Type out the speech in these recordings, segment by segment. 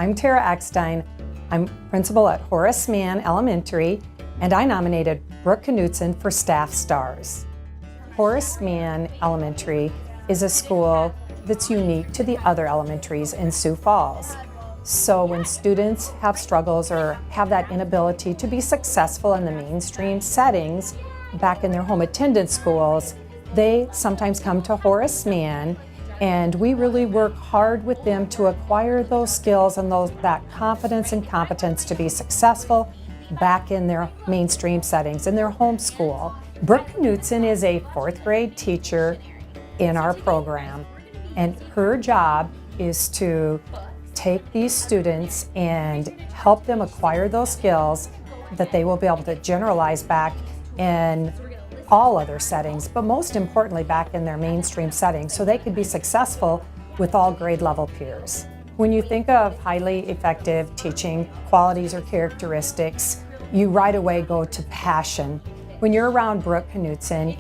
I'm Tara Eckstein. I'm principal at Horace Mann Elementary, and I nominated Brooke Knudson for Staff Stars. Horace Mann Elementary is a school that's unique to the other elementaries in Sioux Falls. So when students have struggles or have that inability to be successful in the mainstream settings back in their home attendance schools, they sometimes come to Horace Mann, and we really work hard with them to acquire those skills and that confidence and competence to be successful back in their mainstream settings, in their home school. Brooke Knudson is a 4th grade teacher in our program, and her job is to take these students and help them acquire those skills that they will be able to generalize back in all other settings, but most importantly back in their mainstream settings so they could be successful with all grade level peers. When you think of highly effective teaching qualities or characteristics, you right away go to passion. When you're around Brooke Knudson,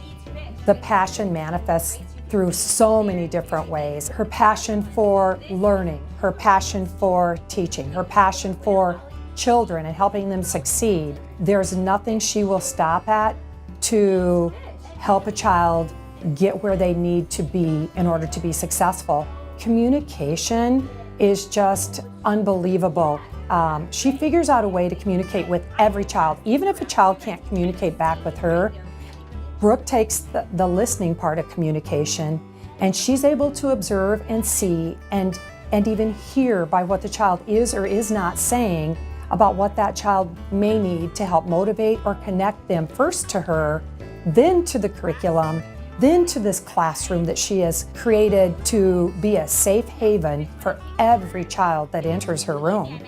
the passion manifests through so many different ways. Her passion for learning, her passion for teaching, her passion for children and helping them succeed. There's nothing she will stop at to help a child get where they need to be in order to be successful. Communication is just unbelievable. She figures out a way to communicate with every child. Even if a child can't communicate back with her, Brooke takes the listening part of communication, and she's able to observe and see and even hear by what the child is or is not saying about what that child may need to help motivate or connect them first to her, then to the curriculum, then to this classroom that she has created to be a safe haven for every child that enters her room.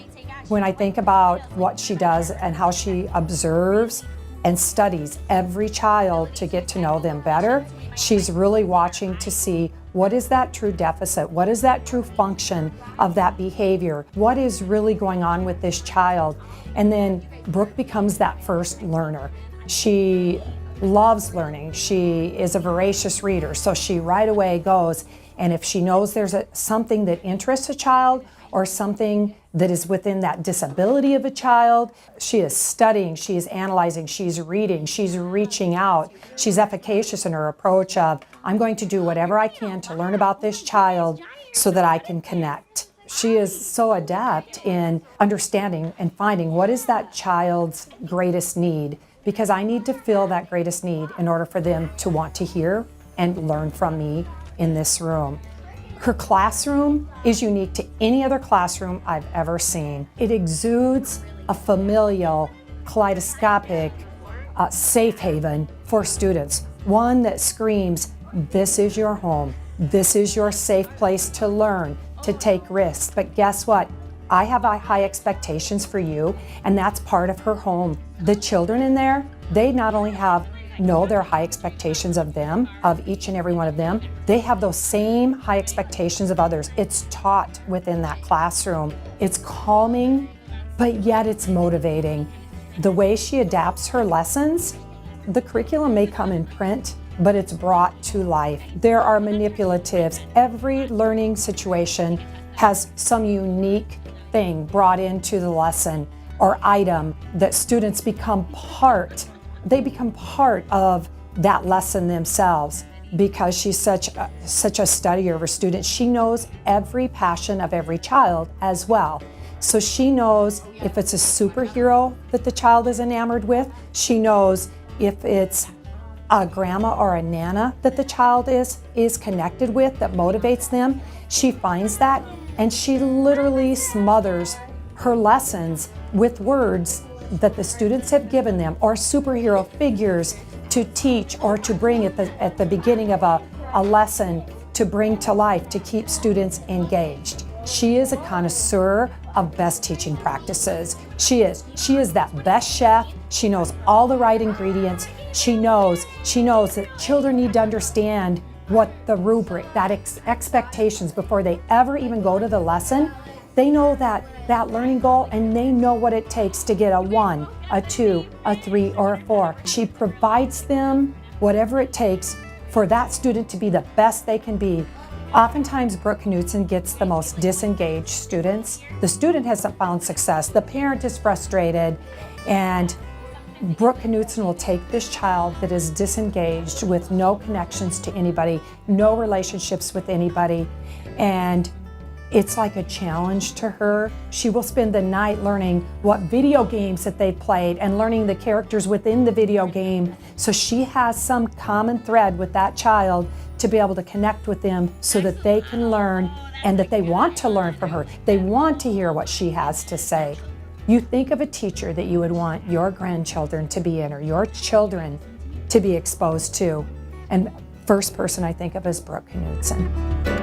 When I think about what she does and how she observes and studies every child to get to know them better, she's really watching to see what is that true deficit, what is that true function of that behavior, what is really going on with this child. And then Brooke becomes that first learner. She loves learning. She is a voracious reader, so she right away goes, and if she knows there's something that interests a child or something that is within that disability of a child, she is studying, she is analyzing, she's reading, she's reaching out. She's efficacious in her approach of, I'm going to do whatever I can to learn about this child so that I can connect. She is so adept in understanding and finding what is that child's greatest need, because I need to fill that greatest need in order for them to want to hear and learn from me in this room. Her classroom is unique to any other classroom I've ever seen. It exudes a familial, kaleidoscopic, safe haven for students. One that screams, this is your home. This is your safe place to learn, to take risks. But guess what? I have high expectations for you, and that's part of her home. The children in there, they not only know their high expectations of them, of each and every one of them, they have those same high expectations of others. It's taught within that classroom. It's calming, but yet it's motivating. The way she adapts her lessons, the curriculum may come in print, but it's brought to life. There are manipulatives. Every learning situation has some unique thing brought into the lesson or item that students become part of that lesson themselves, because she's such a studier of her students. She knows every passion of every child as well. So she knows if it's a superhero that the child is enamored with. She knows if it's a grandma or a nana that the child is connected with, that motivates them. She finds that, and she literally smothers her lessons with words that the students have given them, or superhero figures to teach or to bring at the beginning of a lesson to bring to life to keep students engaged. She is a connoisseur of best teaching practices. She is that best chef. She knows all the right ingredients. She knows that children need to understand what the rubric, that expectations before they ever even go to the lesson. They know that learning goal, and they know what it takes to get a 1, a 2, a 3, or a 4. She provides them whatever it takes for that student to be the best they can be, Oftentimes, Brooke Knudson gets the most disengaged students. The student hasn't found success, the parent is frustrated, and Brooke Knudson will take this child that is disengaged with no connections to anybody, no relationships with anybody, and it's like a challenge to her. She will spend the night learning what video games that they've played and learning the characters within the video game, so she has some common thread with that child to be able to connect with them so that they can learn and that they want to learn from her. They want to hear what she has to say. You think of a teacher that you would want your grandchildren to be in or your children to be exposed to, and first person I think of is Brooke Knudson.